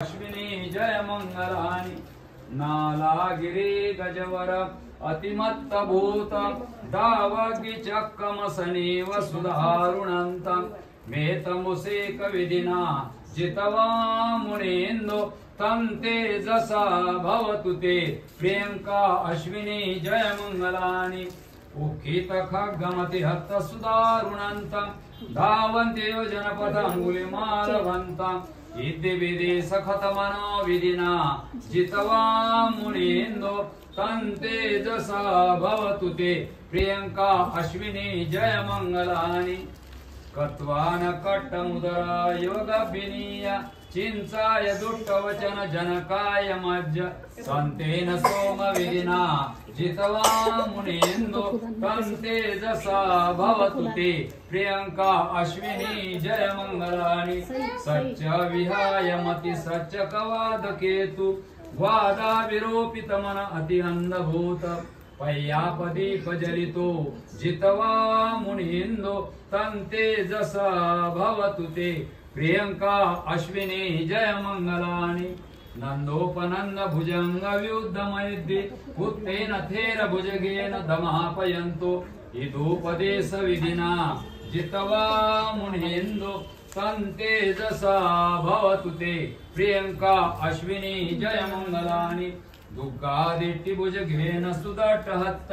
अश्विनी जय मंगलानि नालागिरी गजवर अतिमत्त भूत दावगी चक्कमसनीव सुधारुणंत मेतमुसेक विधिना जितवा मुनींदो तंते जसा भवतु ते प्रियंका अश्विनी जय मंगलानि उखित खग्गमति हत्त सुदारुणंत धावन्ति योजनपथंगुलिमालवन्त इति विधि सखतमनो विधिना जितवा मुनींदो तंते जसा भवतु ते प्रियंका अश्विनी जय मंगलानि कत्वान कट्टमुदरा योगभिनीय चिंचाय दुष्टवचन जनकाय मज्ज संतेन सोम विधिना जितवा मुनींदो तंते जसा भवतु ते प्रियंका अश्विनी जय मंगलानि सच्च विहाय मति सच्च कवाद केतु वादा विरोपित मन अति अंधभूत पय्यापदीप जलितो जितवा मुनींदो तंते जसा भवतु ते प्रियंका अश्विनी जय मंगलानि नंदोपनंद भुजंग व्युद्ध मैद्रि उत्तेन थेर भुजगेन दमापयन्तो इदुपदेश विधिना जितवा मुनींदो तंते जसा भवतु ते प्रियंका अश्विनी जय मंगलानि दुग्गादिट्टि भुजगेन सुदट्टहत्त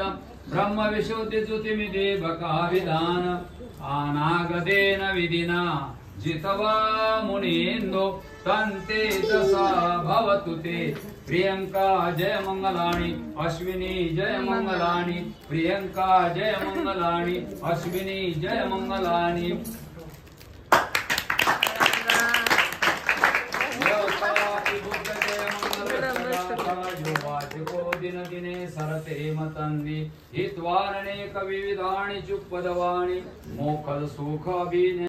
ब्रह्म विशुद्धि ज्योतिमिदे बकाविधान आनागदेन विधिना जितवा मुनींदो तंते जसा भवतु ते प्रियंका जय मंगलानि अश्विनी जय मंगलानि प्रियंका जय मंगलानि अश्विनी जय मंगलानि दिन दिने सरते मतन्ति हित्वारणे कविविधानि चुप्पदवाणि मोक्षद सुख